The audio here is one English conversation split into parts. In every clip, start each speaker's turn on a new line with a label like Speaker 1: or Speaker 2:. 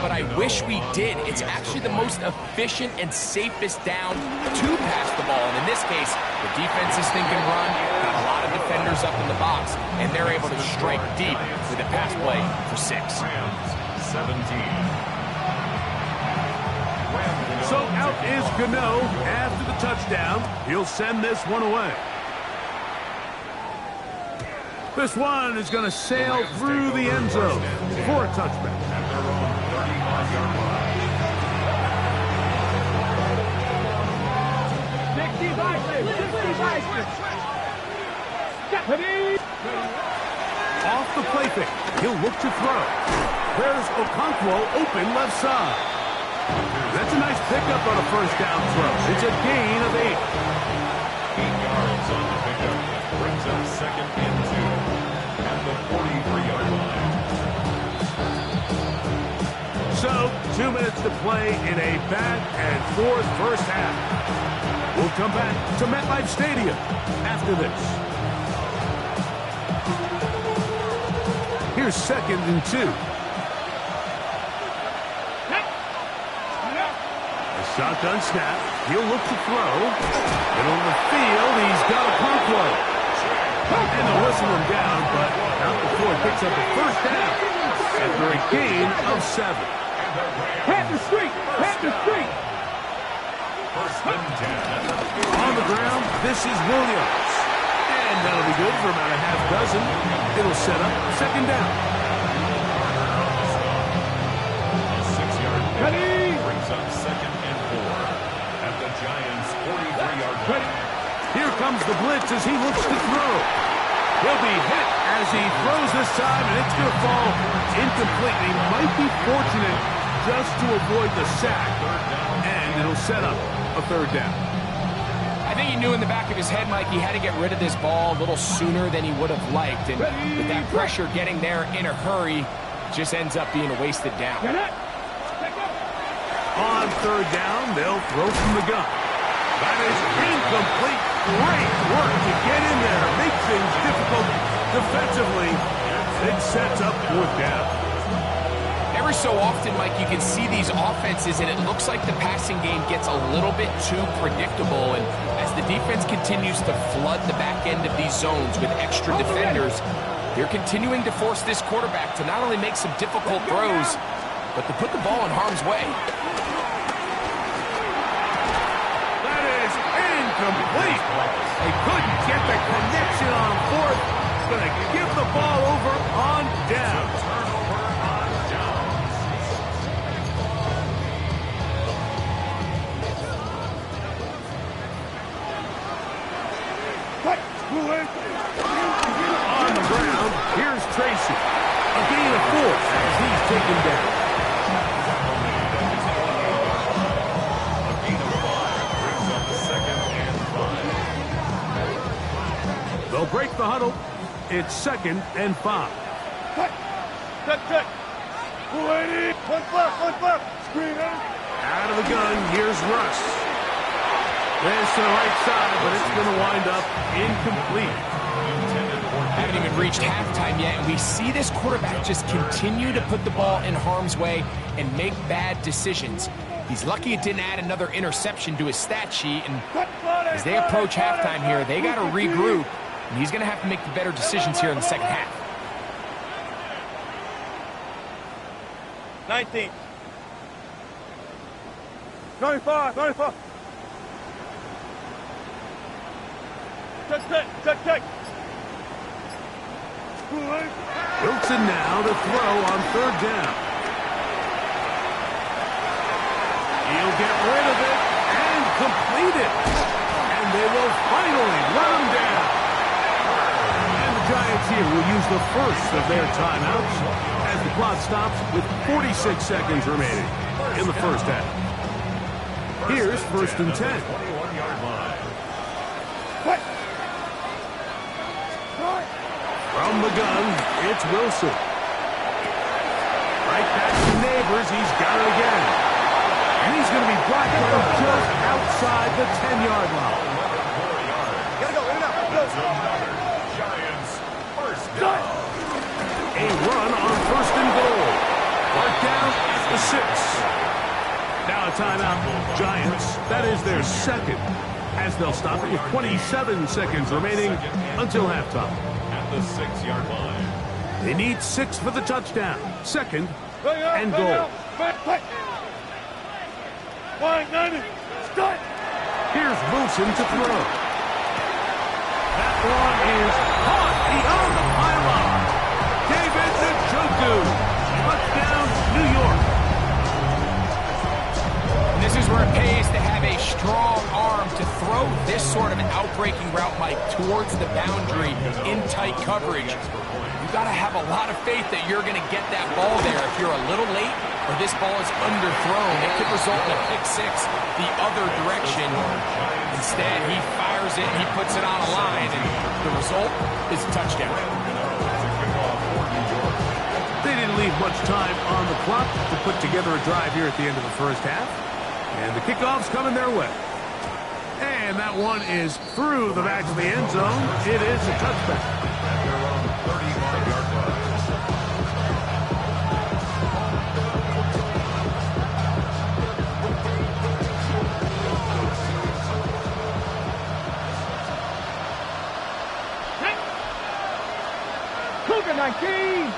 Speaker 1: but I wish we did. It's actually the most efficient and safest down to pass the ball. And in this case, the defense is thinking run, got a lot of defenders up in the box, and they're able to strike deep with a pass play for 6.
Speaker 2: 17.
Speaker 3: So out is Gano after the touchdown. He'll send this one away. This one is going to sail through the end zone for a touchback. Off the play fake. He'll look to throw. There's Okonkwo open left side. That's a nice pickup on a first down throw. It's a gain of 8.
Speaker 2: 8 yards on the pickup. Brings up 2nd and 2 at the 43-yard line.
Speaker 3: So, 2 minutes to play in a back and forth first half. We'll come back to MetLife Stadium after this. Here's 2nd and 2. Shotgun snap. He'll look to throw. Middle of the field. He's got Okonkwo. And they'll whistle him down, but not before he picks up a first down after a gain of 7.
Speaker 4: Panther Street! Panther Street!
Speaker 2: First and 10.
Speaker 3: On the ground, this is Williams. And that'll be good for about a half dozen. It'll set up 2nd down.
Speaker 2: A 6-yard pickup brings up 2nd and 4 at the Giants' 43-yard line.
Speaker 3: Here comes the blitz as he looks to throw. He'll be hit as he throws this time, and it's going to fall incomplete. He might be fortunate just to avoid the sack, and it'll set up a 3rd down.
Speaker 1: I think he knew in the back of his head, Mike, he had to get rid of this ball a little sooner than he would have liked. And with that pressure getting there in a hurry, just ends up being a wasted down.
Speaker 3: On 3rd down, they'll throw from the gun. That is incomplete. Great work to get in there. Make things difficult defensively. It sets up 4th down.
Speaker 1: Every so often, Mike, you can see these offenses, and it looks like the passing game gets a little bit too predictable. And as the defense continues to flood the back end of these zones with extra defenders, they're continuing to force this quarterback to not only make some difficult throws, but to put the ball in harm's way.
Speaker 3: That is incomplete. They couldn't get the connection on 4th. Going to give the ball over on down.
Speaker 2: Turnover on downs.
Speaker 3: On the ground, here's Tracy. A gain of 4 as he's taken down.
Speaker 2: A gain of 5 brings up 2nd and 5.
Speaker 3: They'll break the huddle. It's 2nd and 5.
Speaker 4: Check. 280. One flip. Screen in.
Speaker 3: Out of the gun, here's Russ. There's to the right side, but it's going to wind up incomplete.
Speaker 1: Haven't even reached halftime yet, and we see this quarterback just continue to put the ball in harm's way and make bad decisions. He's lucky it didn't add another interception to his stat sheet, and as they approach halftime here, they got to regroup, and he's going to have to make the better decisions here in the second half.
Speaker 4: 19. 95. Check.
Speaker 3: Wilson now to throw on 3rd down. He'll get rid of it and complete it. And they will finally run him down. And the Giants here will use the first of their timeouts as the clock stops with 46 seconds remaining in the first half. Here's 1st and 10.
Speaker 2: 21-yard line.
Speaker 3: From the gun, it's Wilson. Right back to Neighbors. He's got it again. And he's going to be brought down just outside the 10-yard line.
Speaker 4: Gotta go, in and out. Go.
Speaker 2: Giants first down.
Speaker 3: A run on 1st and goal. Mark down at the 6. Now a timeout, Giants. That is their second, as they'll stop it with 27 seconds remaining until halftime.
Speaker 2: At the 6-yard line.
Speaker 3: They need 6 for the touchdown. Second and goal. Here's Wilson to throw. That one is caught beyond the pylon. David Njoku. Touchdown, New York.
Speaker 1: This is where it pays to have a strong arm to throw this sort of an outbreaking route, Mike, towards the boundary in tight coverage. You've got to have a lot of faith that you're going to get that ball there. If you're a little late or this ball is underthrown, it could result in a pick 6 the other direction. Instead, he fires it, he puts it on a line, and the result is a touchdown.
Speaker 3: They didn't leave much time on the clock to put together a drive here at the end of the first half. And the kickoff's coming their way. And that one is through the back of the end zone. It is a touchback.
Speaker 2: They're on the 35-yard line.
Speaker 4: Cougar 19.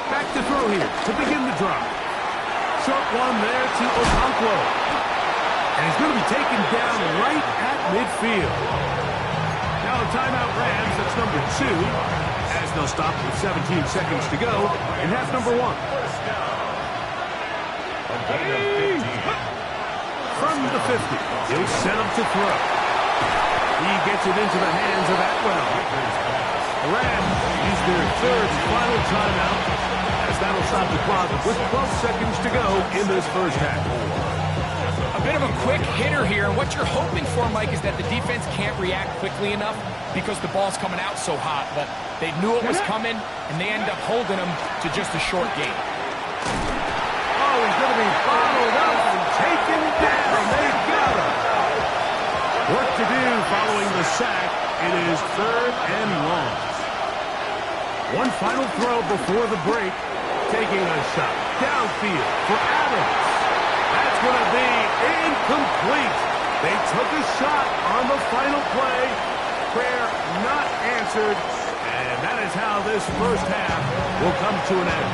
Speaker 3: Back to throw here to begin the drive. Short one there to Okonkwo. And he's going to be taken down right at midfield. Now a timeout Rams, that's number 2, as they'll stop with 17 seconds to go in half number 1. From the 50, he'll set him to throw. He gets it into the hands of Atwell. The Rams use their third and final timeout, as that'll stop the clock with 12 seconds to go in this first half.
Speaker 1: A bit of a quick hitter here, and what you're hoping for, Mike, is that the defense can't react quickly enough because the ball's coming out so hot, but they knew it was coming, and they end up holding them to just a short gain.
Speaker 3: Oh, he's going to be followed up and taken down. They got him. Work to do following the sack. It is third and long. One final throw before the break. Taking a shot downfield for Adams. That's going to be incomplete. They took a shot on the final play. Prayer not answered. And that is how this first half will come to an end.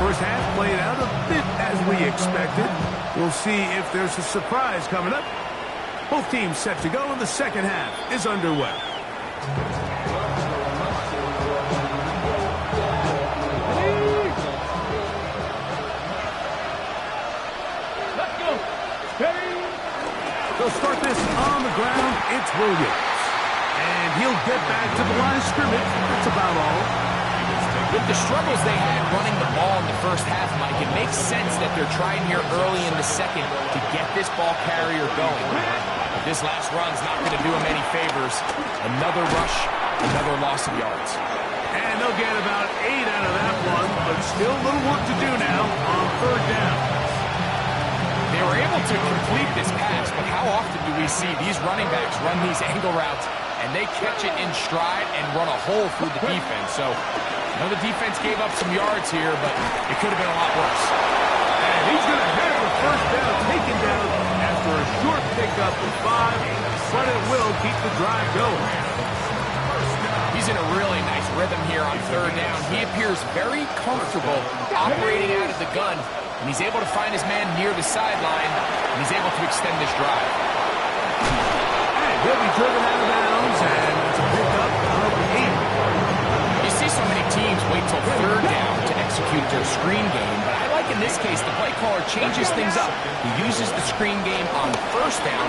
Speaker 3: First half played out a bit as we expected. We'll see if there's a surprise coming up. Both teams set to go, and the second half is underway.
Speaker 4: Let's go. Steady.
Speaker 3: They'll start this on the ground. It's Williams. And he'll get back to the line of scrimmage. That's about all.
Speaker 1: With the struggles they had running the ball in the first half, Mike, it makes sense that they're trying here early in the second to get this ball carrier going. But this last run's not going to do them any favors. Another rush, another loss of yards.
Speaker 3: And they'll get about 8 out of that one, but still a little work to do now on third down.
Speaker 1: They were able to complete this pass, but how often do we see these running backs run these angle routes and they catch it in stride and run a hole through the defense? So I know the defense gave up some yards here, but it could have been a lot worse.
Speaker 3: And he's going to have the first down taken down after a short pickup of 5, but it will keep the drive going.
Speaker 1: He's in a really nice rhythm here on third down. He appears very comfortable operating out of the gun, and he's able to find his man near the sideline, and he's able to extend this drive.
Speaker 3: And he'll be driven out of bounds, and it's a pickup of 8.
Speaker 1: You see so many teams wait till third down to execute their screen game, but I like in this case the play caller changes things up. He uses the screen game on first down,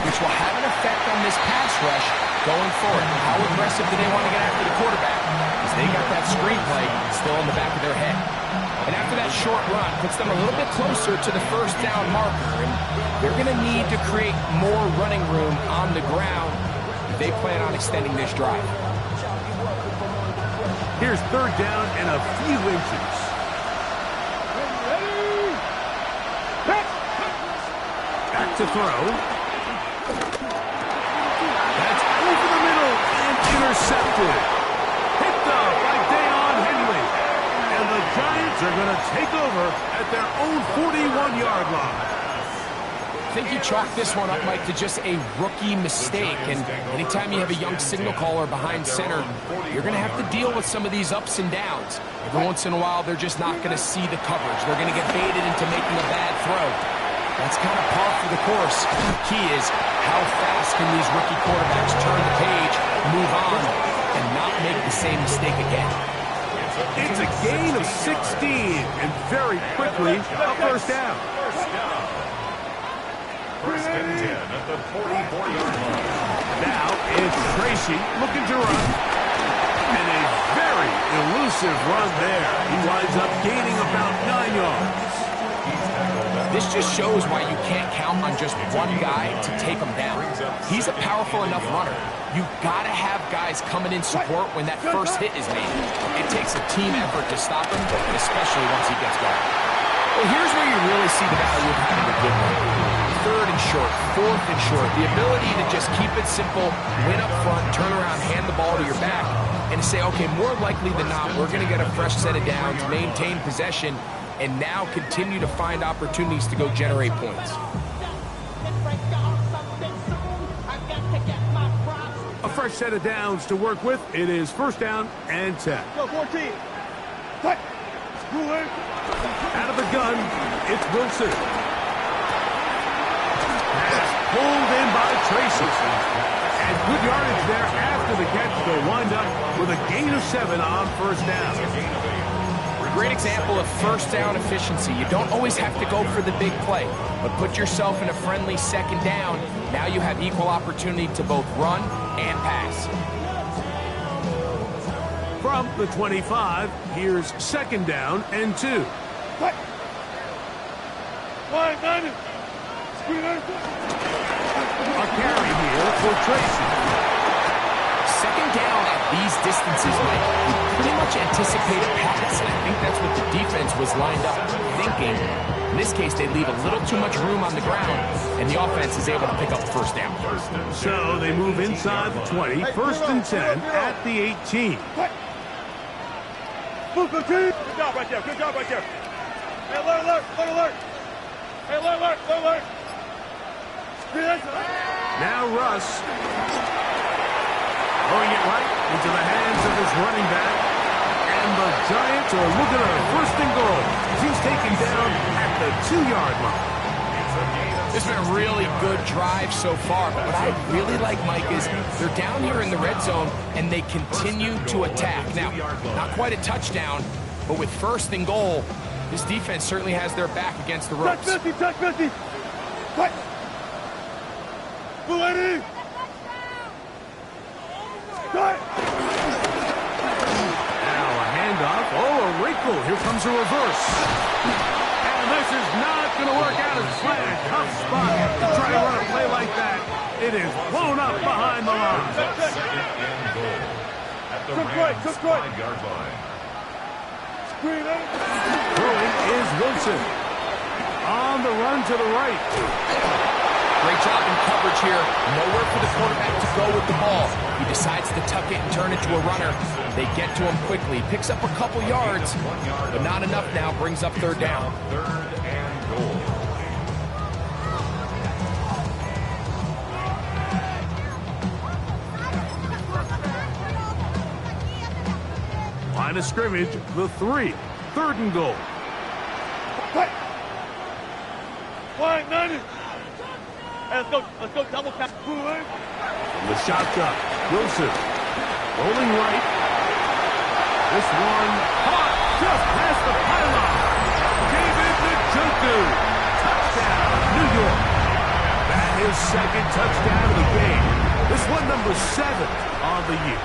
Speaker 1: which will have an effect on this pass rush going forward. How aggressive do they want to get after the quarterback? Because they got that screen play still in the back of their head. And after that short run, puts them a little bit closer to the first down marker, and they're going to need to create more running room on the ground if they plan on extending this drive.
Speaker 3: Here's third down and a few inches. Back to throw. That's over the middle and lifted. Picked up by Deion Henley. And the Giants are going to take over at their own 41-yard line.
Speaker 1: I think you chalk this one up, Mike, to just a rookie mistake. And anytime you have a young signal caller behind center, you're going to have to deal with some of these ups and downs. Every once in a while, they're just not going to see the coverage. They're going to get baited into making a bad throw. That's kind of par for the course. The key is how fast can these rookie quarterbacks turn the page, move on, and not make the same mistake again.
Speaker 3: It's a gain of 16, and very quickly, a first down.
Speaker 2: First and 10 at the 44-yard line.
Speaker 3: Now it's Tracy looking to run. And a very elusive run there. He winds up gaining about 9 yards.
Speaker 1: This just shows why you can't count on just one guy to take him down. He's a powerful enough runner. You've got to have guys coming in support when that first hit is made. It takes a team effort to stop him, especially once he gets going. Well, here's where you really see the value of having a good run. Third and short, fourth and short. The ability to just keep it simple, win up front, turn around, hand the ball to your back, and say, okay, more likely than not, we're going to get a fresh set of downs, maintain possession, and now continue to find opportunities to go generate points.
Speaker 3: A fresh set of downs to work with. It is first down and 10.
Speaker 4: Go 14. Cut.
Speaker 3: Out of the gun, it's Wilson. Pass pulled in by Tracy. And good yardage there after the catch. They'll wind up with a gain of 7 on first down.
Speaker 1: Great example of first down efficiency. You don't always have to go for the big play, but put yourself in a friendly second down. Now you have equal opportunity to both run and pass.
Speaker 3: From the 25, here's second down and 2.
Speaker 4: Cut. Line 90.
Speaker 3: A carry here for Tracy.
Speaker 1: Second down at these distances, Mike, you pretty much anticipate a pass, and I think that's what the defense was lined up thinking. In this case, they leave a little too much room on the ground, and the offense is able to pick up first down.
Speaker 3: So they move inside the 20, first and 10 at the 18.
Speaker 4: Good job right there. Good job right there. Hey, alert, alert, alert, alert. Hey, alert, alert, alert, alert.
Speaker 3: Now Russ. Throwing it right into the hands of his running back. And the Giants are looking at a first and goal. He's taken down at the 2-yard line.
Speaker 1: This has been a really good drive so far, but what I really like, Mike, is they're down here in the red zone, and they continue to attack. Now, not quite a touchdown, but with first and goal, this defense certainly has their back against the ropes.
Speaker 4: Touch 50, touch 50. Cut. Blue 80. Cut.
Speaker 3: Now a handoff. Oh, a wrinkle. Here comes a reverse. And this is not going to work out as planned. Tough spot to try to run a play like that. It is blown up behind the line.
Speaker 2: Second and goal at the Rams' 5-yard line.
Speaker 3: Throwing is Wilson. On the run to the right.
Speaker 1: Great job in coverage here. Nowhere for the quarterback to go with the ball. He decides to tuck it and turn it to a runner. They get to him quickly. Picks up a couple yards, but not enough now. Brings up third down.
Speaker 2: Third and goal.
Speaker 3: Line of scrimmage, the 3. Third and goal.
Speaker 4: Cut. Line 90. Hey, let's go double pass.
Speaker 3: From the shotgun, Wilson. Rolling right. This one caught just past the pylon. David Njoku. Touchdown, New York. That is second touchdown of the game. This one number 7 on the year.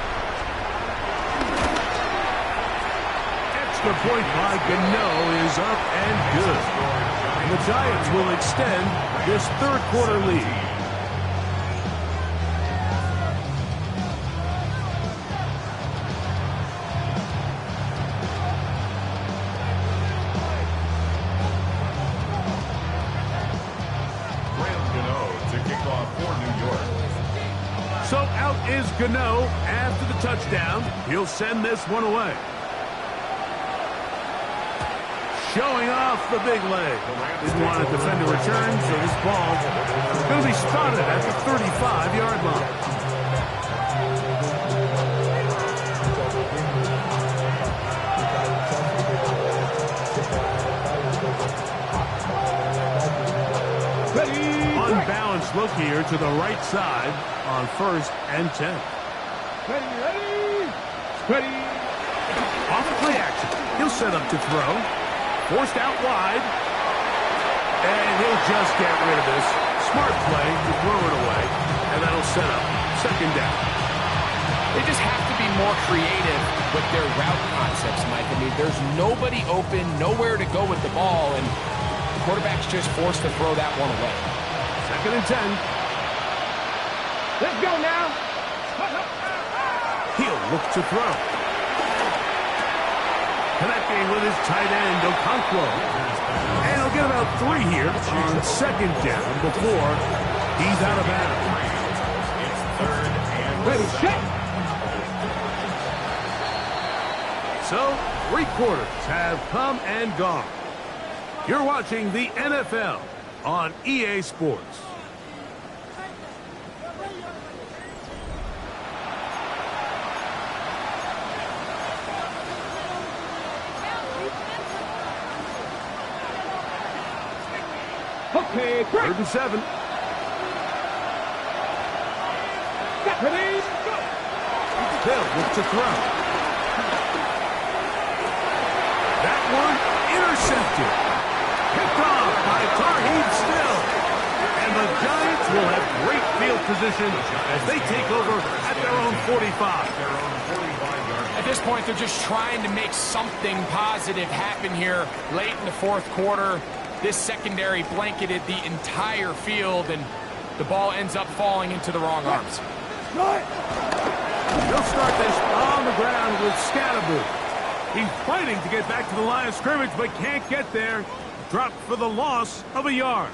Speaker 3: Extra point by Gano is up and good. And the Giants will extend this third quarter lead. So out is Gano after the touchdown. He'll send this one away. Showing off the big leg. Didn't want a defender return, so this ball is going to be spotted at the 35-yard line. Unbalanced look here to the right side on 1st and 10.
Speaker 4: Ready.
Speaker 3: Off play action. He'll set up to throw. Forced out wide. And he'll just get rid of this. Smart play to throw it away. And that'll set up 2nd down.
Speaker 1: They just have to be more creative with their route concepts, Mike. I mean, there's nobody open, nowhere to go with the ball, and the quarterback's just forced to throw that one away.
Speaker 3: 2nd and 10.
Speaker 4: Let's go now.
Speaker 3: He'll look to throw. Connecting with his tight end, Okonkwo. And he'll get about 3 here on 2nd down before he's out of bounds.
Speaker 2: It's 3rd and
Speaker 4: Ready, set.
Speaker 3: So, 3 quarters have come and gone. You're watching the NFL on EA Sports.
Speaker 4: Okay,
Speaker 3: 3rd and 7.
Speaker 4: Ready, go.
Speaker 3: They'll look to throw. That one intercepted. Picked off by Tarheeb Still. And the Giants will have great field position as they take over at their own 45.
Speaker 1: At this point, they're just trying to make something positive happen here late in the 4th quarter. This secondary blanketed the entire field, and the ball ends up falling into the wrong arms.
Speaker 3: They'll start this on the ground with Scatterboot. He's fighting to get back to the line of scrimmage, but can't get there. Dropped for the loss of a yard.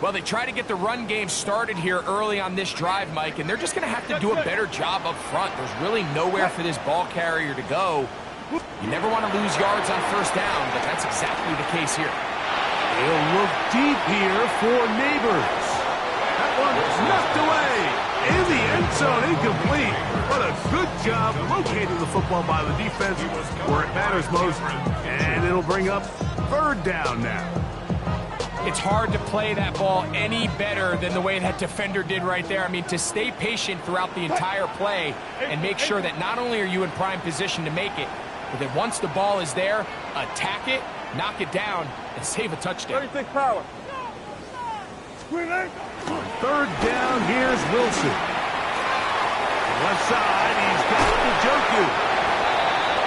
Speaker 1: Well, they try to get the run game started here early on this drive, Mike, and they're just going to have to do a better job up front. There's really nowhere for this ball carrier to go. You never want to lose yards on 1st down, but that's exactly the case here.
Speaker 3: He'll look deep here for Neighbors. That one is knocked away. In the end zone, incomplete. But a good job locating the football by the defense where it matters most. And it'll bring up 3rd down now.
Speaker 1: It's hard to play that ball any better than the way that defender did right there. I mean, to stay patient throughout the entire play and make sure that not only are you in prime position to make it, but that once the ball is there, attack it, knock it down, and save a touchdown.
Speaker 4: 36 power.
Speaker 3: 3rd down, here's Wilson. Left side, he's got Njoku.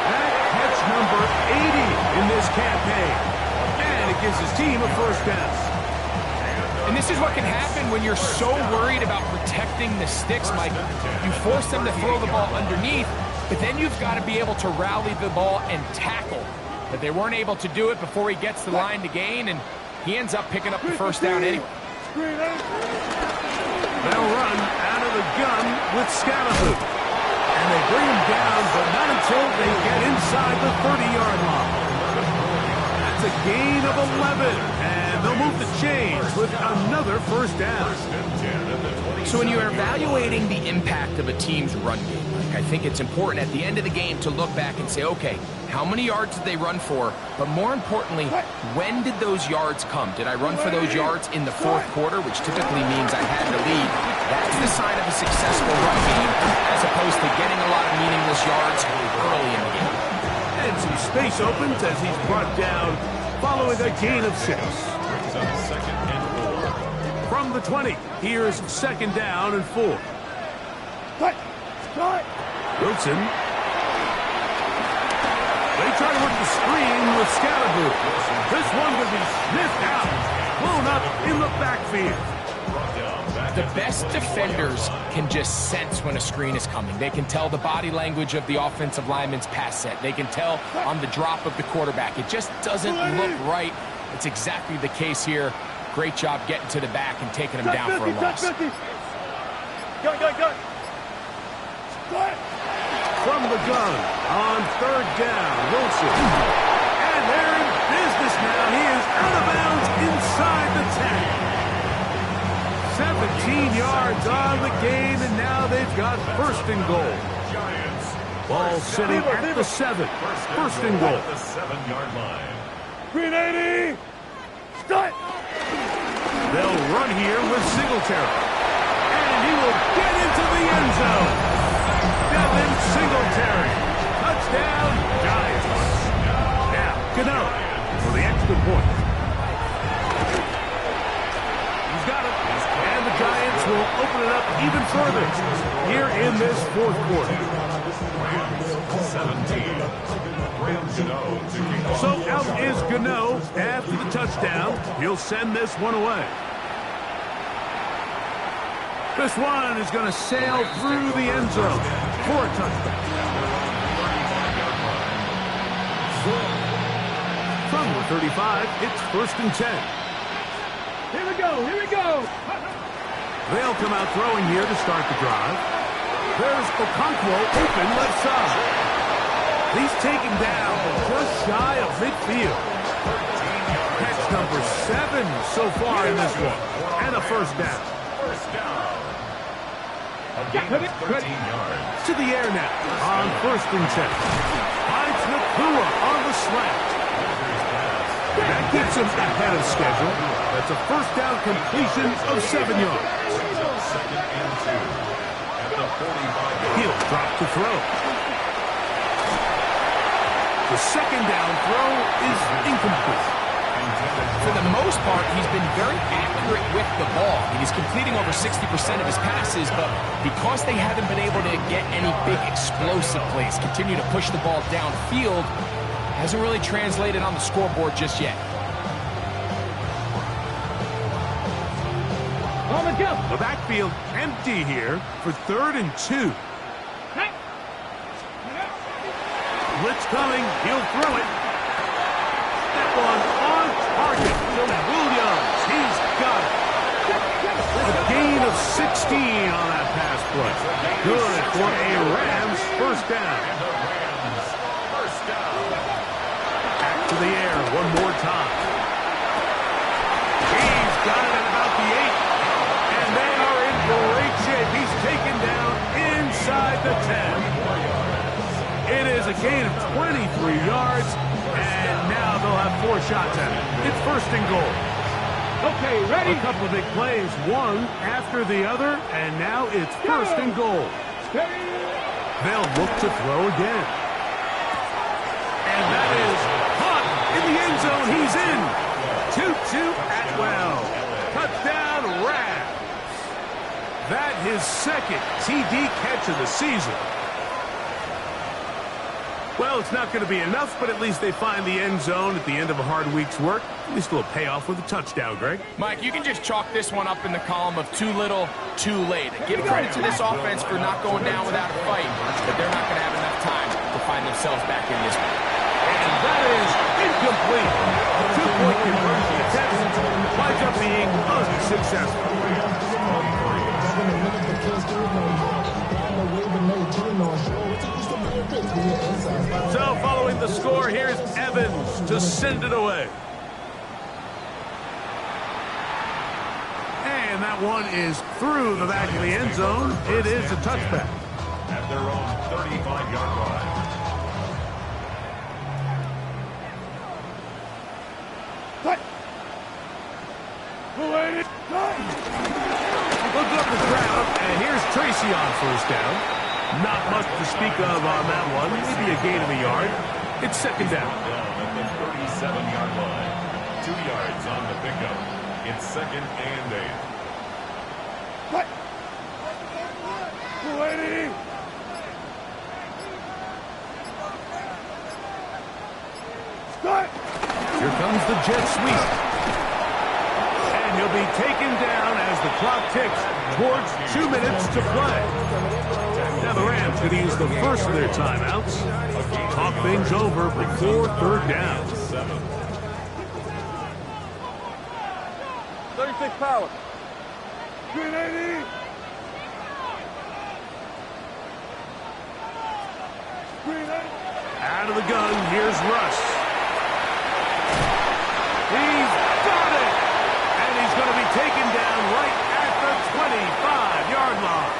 Speaker 3: That catch number 80 in this campaign. And it gives his team a 1st down.
Speaker 1: And this is what can happen when you're so worried about protecting the sticks, Mike. You force them to throw the ball underneath, but then you've got to be able to rally the ball and tackle. But they weren't able to do it before he gets the line to gain, and he ends up picking up the 1st down anyway.
Speaker 3: They'll run out of the gun with Scatterboot. And they bring him down, but not until they get inside the 30-yard line. That's a gain of 11, and they'll move the chains with another 1st down.
Speaker 1: So when you're evaluating the impact of a team's run game, Mike, I think it's important at the end of the game to look back and say, okay, how many yards did they run for? But more importantly, when did those yards come? Did I run for those yards in the 4th quarter, which typically means I had the lead? That's the sign of a successful run game, as opposed to getting a lot of meaningless yards early in the game.
Speaker 3: And some space opens as he's brought down following a gain of 6.
Speaker 2: Brings up 2nd and 4.
Speaker 3: From the 20, here's 2nd down and 4. Wilson. They try to work the screen with Scatterboot. This one will be sniffed out, blown up in the backfield.
Speaker 1: The best defenders can just sense when a screen is coming. They can tell the body language of the offensive lineman's pass set. They can tell on the drop of the quarterback. It just doesn't look right. It's exactly the case here. Great job getting to the back and taking him down for a loss.
Speaker 4: Go.
Speaker 3: From the gun on third down, Wilson. And they're in business now. He is out of bounds inside the 10. 17 yards on the gain, and now they've got first and goal. Ball sitting at the 7. First and goal.
Speaker 2: The 7-yard line.
Speaker 4: Green 80. Start.
Speaker 3: They'll run here with Singletary. And he will get into the end zone. Devin Singletary. Touchdown, Giants. Now, Gano for the extra point. He's got it. And the Giants will open it up even further here in this fourth quarter.
Speaker 2: 17. Graham Gano to kick off.
Speaker 3: So out is Gano after the touchdown. He'll send this one away. This one is going to sail through the end zone for a touchdown. From the 35, it's first and 10.
Speaker 4: Here we go. Here we go.
Speaker 3: They'll come out throwing here to start the drive. There's Okonkwo open left side. He's taken down just shy of midfield. Catch number 7 so far in this one. And a first down.
Speaker 2: First down. A gain of 13 yards.
Speaker 3: To the air now on first and 10. Finds Nakua on the slant. That keeps him ahead of schedule. That's a first down completion of 7 yards.
Speaker 2: Second and 2. At the 45.
Speaker 3: He'll drop to throw. The second down throw is incomplete.
Speaker 1: For the most part, he's been very accurate with the ball. He's completing over 60% of his passes, but because they haven't been able to get any big explosive plays, continue to push the ball downfield, hasn't really translated on the scoreboard just yet.
Speaker 3: The backfield empty here for third and 2. Blitz coming. He'll throw it. That one on target to Williams. He's got it. A gain of 16 on that pass play. Good for a Rams first down. Back to the air one more time. He's got it at about the 8. And they are in great shape. He's taken down inside the 10. It is a gain of 23 yards, and now they'll have 4 shots at it. It's first and goal. Okay, ready? A couple of big plays, one after the other, and now it's first and goal. They'll look to throw again. And that is caught in the end zone. He's in. Tutu Atwell. Touchdown, Rams. That his second TD catch of the season. Well, it's not going to be enough, but at least they find the end zone at the end of a hard week's work. At least a little payoff with a touchdown, Greg.
Speaker 1: Mike, you can just chalk this one up in the column of too little, too late. Give credit to this offense for not going down without a fight, but they're not going to have enough time to find themselves back in this one.
Speaker 3: And that is incomplete. A 2-point conversion attempt winds up being unsuccessful. So following the score, here's Evans to send it away. And that one is through the back of the end zone. It is a touchback.
Speaker 2: At their own 35-yard line.
Speaker 3: Look up the crowd, and here's Tracy on first down. Not much to speak of on that one. Maybe a gain of a yard. It's second down.
Speaker 2: At the 37-yard line. 2 yards on the pickup. It's second and 8.
Speaker 3: Here comes the jet sweep. And he'll be taken down as the clock ticks towards 2 minutes to play. Now the Rams going to use the first of their timeouts. Talk things over before third down.
Speaker 4: 36 power. 380.
Speaker 3: Out of the gun, here's Russ. He's got it! And he's going to be taken down right at the 25-yard line.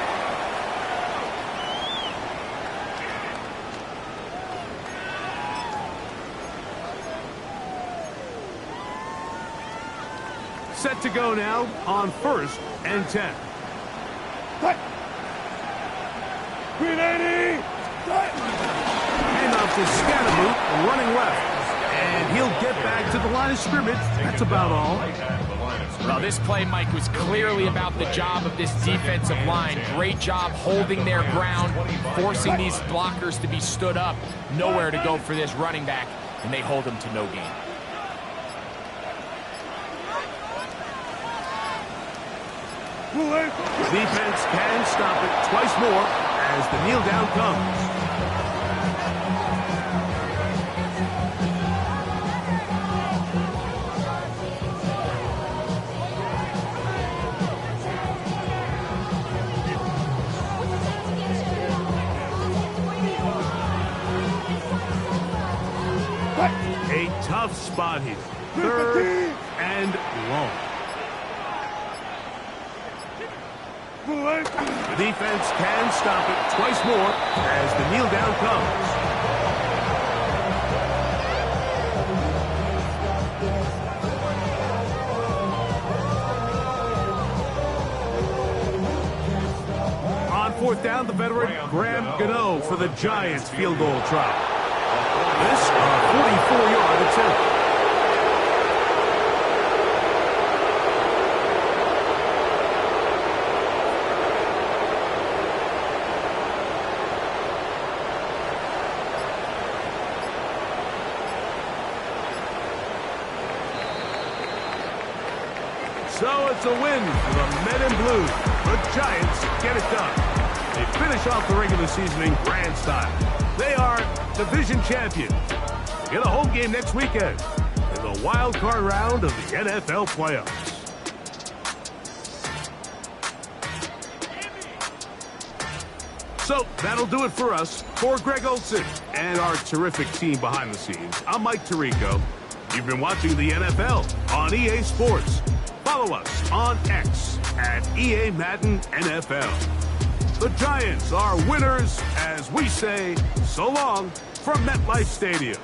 Speaker 3: Set to go now on 1st and 10. Hand off to Scatterboot, running left. And he'll get back to the line of scrimmage. That's about all.
Speaker 1: Well, this play, Mike, was clearly about the job of this defensive line. Great job holding their ground, forcing these blockers to be stood up. Nowhere to go for this running back, and they hold him to no gain.
Speaker 3: Defense can stop it twice more as the kneel down comes. A tough spot here. 3rd and long. The defense can stop it twice more as the kneel down comes. On 4th down, the veteran Graham Gano for the Giants field goal try. This a 44-yard attempt. So it's a win for the men in blue. The Giants get it done. They finish off the regular season in grand style. They are division champions. They get a home game next weekend in the wild card round of the NFL playoffs. So that'll do it for us. For Greg Olsen and our terrific team behind the scenes, I'm Mike Tirico. You've been watching the NFL on EA Sports. Follow us on X at EA Madden NFL. The Giants are winners as we say so long from MetLife Stadium.